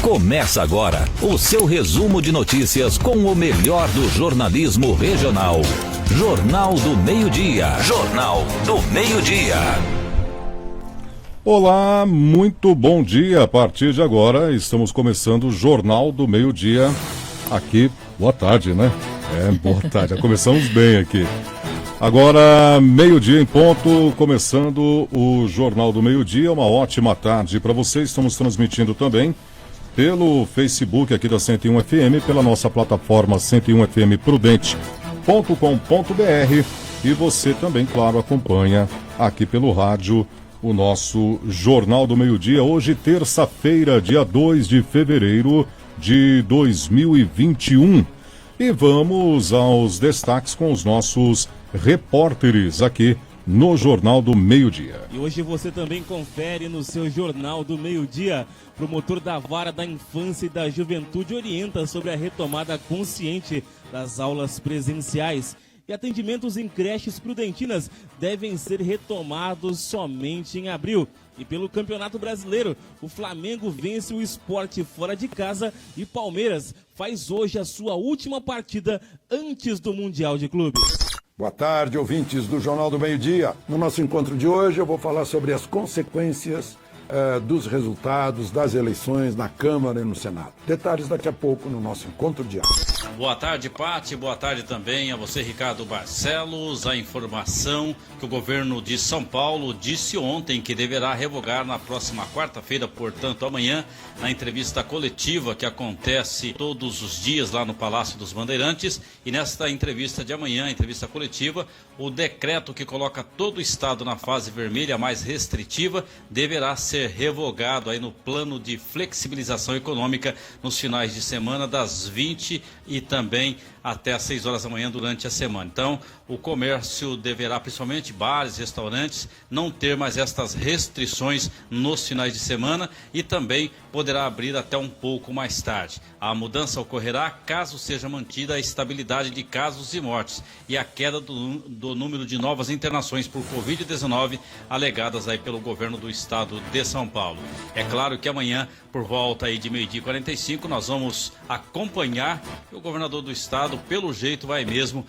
Começa agora o seu resumo de notícias com o melhor do jornalismo regional. Jornal do Meio-Dia. Jornal do Meio-Dia. Olá, muito bom dia. A partir de agora estamos começando o Jornal do Meio-Dia aqui. Boa tarde, né? Boa tarde. Começamos bem aqui. Agora, meio-dia em ponto, começando o Jornal do Meio-Dia. Uma ótima tarde para você. Estamos transmitindo também pelo Facebook aqui da 101 FM, pela nossa plataforma 101fmprudente.com.br, e você também, claro, acompanha aqui pelo rádio o nosso Jornal do Meio-Dia. Hoje, terça-feira, dia 2 de fevereiro de 2021. E vamos aos destaques com os nossos repórteres aqui no Jornal do Meio-Dia. E hoje você também confere no seu Jornal do Meio-Dia. Promotor da Vara da Infância e da Juventude orienta sobre a retomada consciente das aulas presenciais. E atendimentos em creches prudentinas devem ser retomados somente em abril. E pelo Campeonato Brasileiro, o Flamengo vence o Sport fora de casa e Palmeiras faz hoje a sua última partida antes do Mundial de Clubes. Boa tarde, ouvintes do Jornal do Meio-Dia. No nosso encontro de hoje eu vou falar sobre as consequências dos resultados das eleições na Câmara e no Senado. Detalhes daqui a pouco no nosso encontro diário. Boa tarde, Pati. Boa tarde também a você, Ricardo Barcelos. A informação que o governo de São Paulo disse ontem que deverá revogar na próxima quarta-feira, portanto amanhã, na entrevista coletiva que acontece todos os dias lá no Palácio dos Bandeirantes. E nesta entrevista de amanhã, entrevista coletiva, o decreto que coloca todo o estado na fase vermelha mais restritiva deverá ser revogado aí no plano de flexibilização econômica nos finais de semana das 20 e também até às 6 horas da manhã durante a semana. Então, o comércio deverá, principalmente bares, restaurantes, não ter mais estas restrições nos finais de semana e também poderá abrir até um pouco mais tarde. A mudança ocorrerá caso seja mantida a estabilidade de casos e mortes e a queda do número de novas internações por Covid-19 alegadas aí pelo governo do estado de São Paulo. É claro que amanhã, por volta aí de 12h45, nós vamos acompanhar o governador do estado, pelo jeito vai mesmo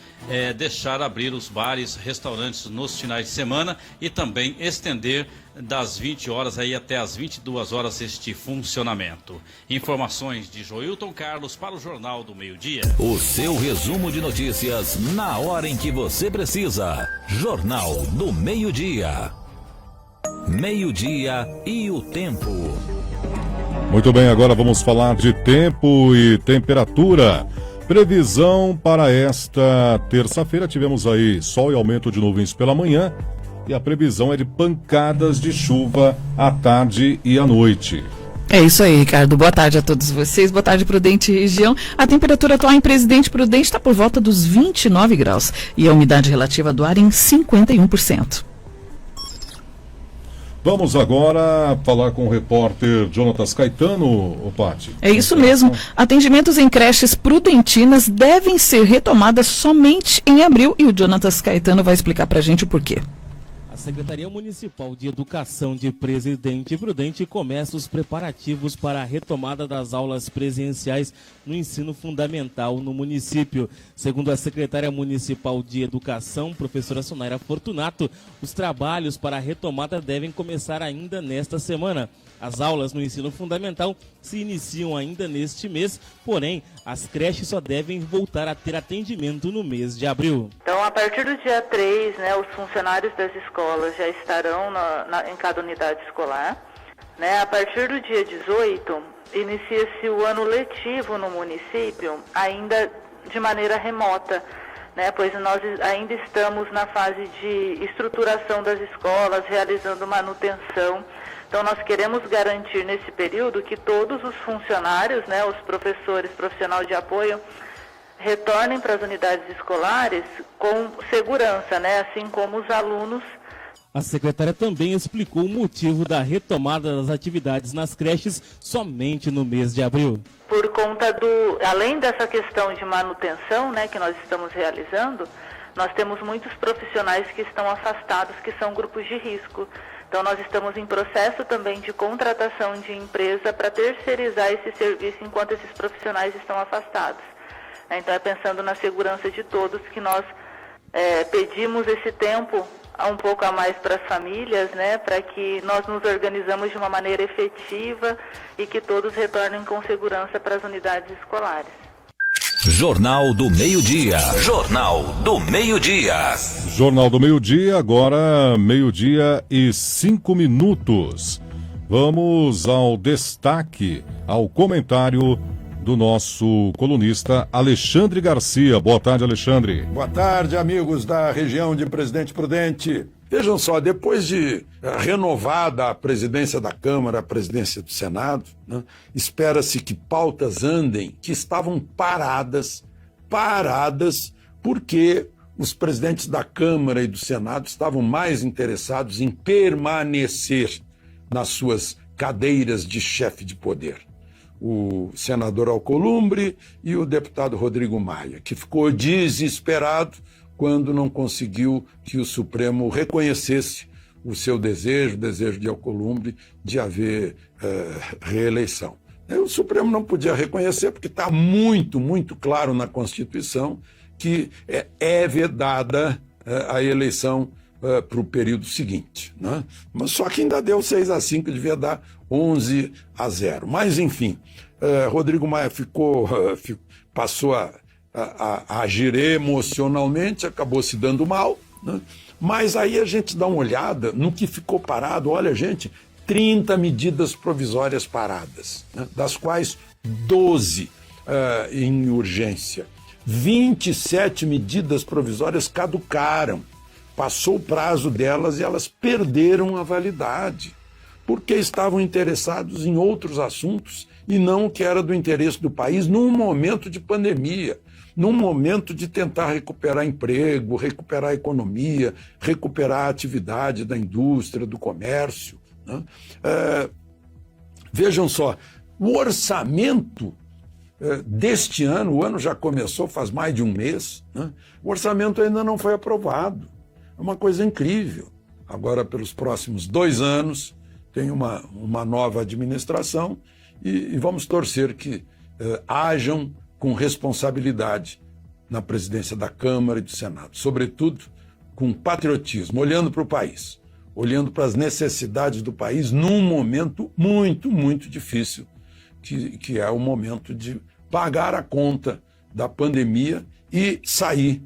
deixar abrir os bares, restaurantes nos finais de semana e também estender das 20 horas aí até as 22 horas este funcionamento. Informações de Joilton Carlos para o Jornal do Meio-Dia. O seu resumo de notícias na hora em que você precisa. Jornal do Meio-Dia. Meio-dia e o tempo. Muito bem, agora vamos falar de tempo e temperatura. Previsão para esta terça-feira, tivemos aí sol e aumento de nuvens pela manhã e a previsão é de pancadas de chuva à tarde e à noite. É isso aí, Ricardo. Boa tarde a todos vocês. Boa tarde, Prudente região. A temperatura atual em Presidente Prudente está por volta dos 29 graus e a umidade relativa do ar em 51%. Vamos agora falar com o repórter Jonatas Caetano, Pati. É isso mesmo. Atendimentos em creches prudentinas devem ser retomadas somente em abril e o Jonatas Caetano vai explicar pra gente o porquê. A Secretaria Municipal de Educação de Presidente Prudente começa os preparativos para a retomada das aulas presenciais no ensino fundamental no município. Segundo a Secretária Municipal de Educação, professora Sonaira Fortunato, os trabalhos para a retomada devem começar ainda nesta semana. As aulas no ensino fundamental se iniciam ainda neste mês, porém, as creches só devem voltar a ter atendimento no mês de abril. Então, a partir do dia 3, os funcionários das escolas já estarão em cada unidade escolar. A partir do dia 18, inicia-se o ano letivo no município, ainda de maneira remota, pois nós ainda estamos na fase de estruturação das escolas, realizando manutenção. Então, nós queremos garantir nesse período que todos os funcionários, os professores, profissional de apoio, retornem para as unidades escolares com segurança, assim como os alunos. A secretária também explicou o motivo da retomada das atividades nas creches somente no mês de abril. Por conta além dessa questão de manutenção, que nós estamos realizando, nós temos muitos profissionais que estão afastados, que são grupos de risco. Então, nós estamos em processo também de contratação de empresa para terceirizar esse serviço enquanto esses profissionais estão afastados. Então, é pensando na segurança de todos que nós pedimos esse tempo um pouco a mais para as famílias, né, para que nós nos organizamos de uma maneira efetiva e que todos retornem com segurança para as unidades escolares. Jornal do Meio-Dia. Jornal do Meio-Dia. Jornal do Meio-Dia, agora 12:05. Vamos ao destaque, ao comentário do nosso colunista Alexandre Garcia. Boa tarde, Alexandre. Boa tarde, amigos da região de Presidente Prudente. Vejam só, depois de renovada a presidência da Câmara, a presidência do Senado, né, espera-se que pautas andem que estavam paradas porque os presidentes da Câmara e do Senado estavam mais interessados em permanecer nas suas cadeiras de chefe de poder. O senador Alcolumbre e o deputado Rodrigo Maia, que ficou desesperado quando não conseguiu que o Supremo reconhecesse o seu desejo, o desejo de Alcolumbre, de haver reeleição. O Supremo não podia reconhecer porque está muito, muito claro na Constituição que é vedada a eleição para o período seguinte, né? Mas só que ainda deu 6-5, devia dar 11-0. Mas, enfim, Rodrigo Maia passou a agir emocionalmente, acabou se dando mal, né? Mas aí a gente dá uma olhada no que ficou parado. Olha, gente, 30 medidas provisórias paradas, né? Das quais 12 em urgência. 27 medidas provisórias caducaram. Passou o prazo delas e elas perderam a validade, porque estavam interessados em outros assuntos e não o que era do interesse do país num momento de pandemia, num momento de tentar recuperar emprego, recuperar a economia, recuperar a atividade da indústria, do comércio, né? Vejam só, o orçamento deste ano, o ano já começou faz mais de um mês, né? O orçamento ainda não foi aprovado. É uma coisa incrível. Agora, pelos próximos 2 anos, tem uma nova administração e vamos torcer que hajam com responsabilidade na presidência da Câmara e do Senado. Sobretudo, com patriotismo, olhando para o país, olhando para as necessidades do país num momento muito, muito difícil, que é o momento de pagar a conta da pandemia e sair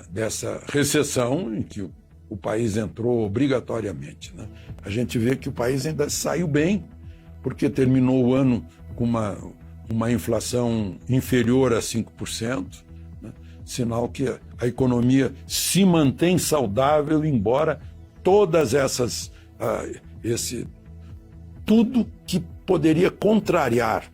dessa recessão em que o país entrou obrigatoriamente, né? A gente vê que o país ainda saiu bem, porque terminou o ano com uma inflação inferior a 5%, né? Sinal que a economia se mantém saudável, embora todas essas tudo que poderia contrariar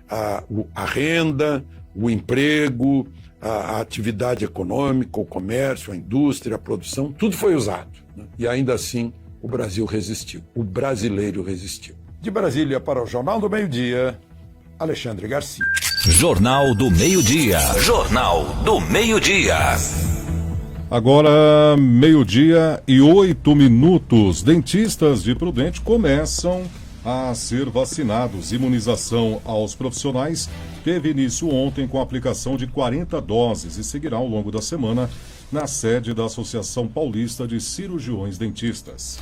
a renda, o emprego, a atividade econômica, o comércio, a indústria, a produção, tudo foi usado, né? E ainda assim o Brasil resistiu, o brasileiro resistiu. De Brasília para o Jornal do Meio-Dia, Alexandre Garcia. Jornal do Meio-Dia. Jornal do Meio-Dia. Agora, 12:08. Dentistas de Prudente começam a ser vacinados. Imunização aos profissionais teve início ontem com a aplicação de 40 doses e seguirá ao longo da semana na sede da Associação Paulista de Cirurgiões Dentistas.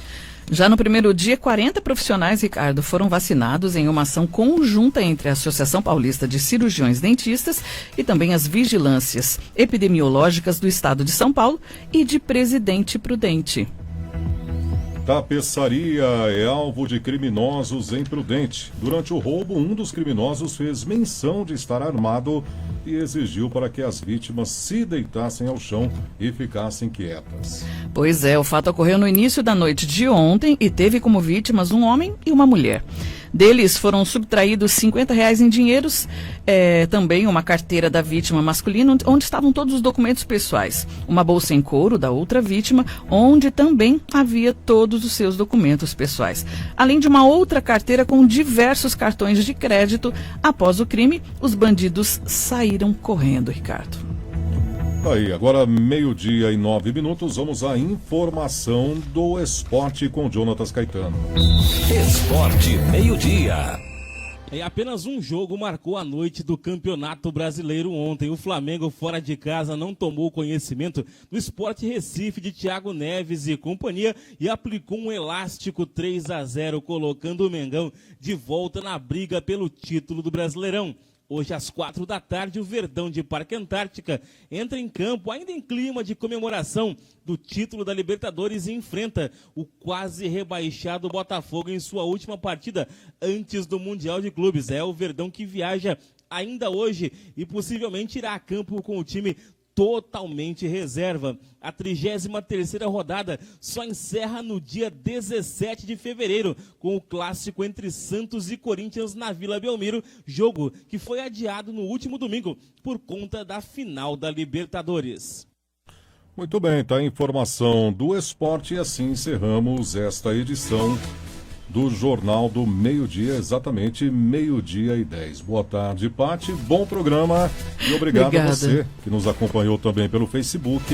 Já no primeiro dia, 40 profissionais, Ricardo, foram vacinados em uma ação conjunta entre a Associação Paulista de Cirurgiões Dentistas e também as vigilâncias epidemiológicas do Estado de São Paulo e de Presidente Prudente. Tapeçaria é alvo de criminosos em Prudente. Durante o roubo, um dos criminosos fez menção de estar armado e exigiu para que as vítimas se deitassem ao chão e ficassem quietas. Pois é, o fato ocorreu no início da noite de ontem e teve como vítimas um homem e uma mulher. Deles foram subtraídos R$50 em dinheiros, também uma carteira da vítima masculina, onde estavam todos os documentos pessoais. Uma bolsa em couro da outra vítima, onde também havia todos os seus documentos pessoais. Além de uma outra carteira com diversos cartões de crédito. Após o crime, os bandidos saíram correndo, Ricardo. Aí, agora 12:09, vamos à informação do esporte com Jonatas Caetano. Esporte meio-dia. Apenas um jogo marcou a noite do Campeonato Brasileiro ontem. O Flamengo, fora de casa, não tomou conhecimento do Sport Recife de Thiago Neves e companhia e aplicou um elástico 3-0, colocando o Mengão de volta na briga pelo título do Brasileirão. Hoje, às 16h, o Verdão de Parque Antártica entra em campo, ainda em clima de comemoração do título da Libertadores, e enfrenta o quase rebaixado Botafogo em sua última partida antes do Mundial de Clubes. É o Verdão que viaja ainda hoje e possivelmente irá a campo com o time totalmente reserva. A 33ª rodada só encerra no dia 17 de fevereiro, com o clássico entre Santos e Corinthians na Vila Belmiro, jogo que foi adiado no último domingo por conta da final da Libertadores. Muito bem, tá a informação do esporte e assim encerramos esta edição do Jornal do Meio-Dia, exatamente 12:10. Boa tarde, Pati, bom programa e obrigado a você que nos acompanhou também pelo Facebook,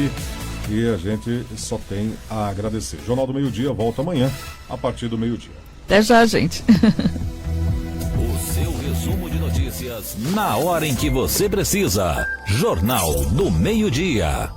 e a gente só tem a agradecer. Jornal do Meio-Dia volta amanhã a partir do meio-dia. Até já, gente. O seu resumo de notícias na hora em que você precisa. Jornal do Meio-Dia.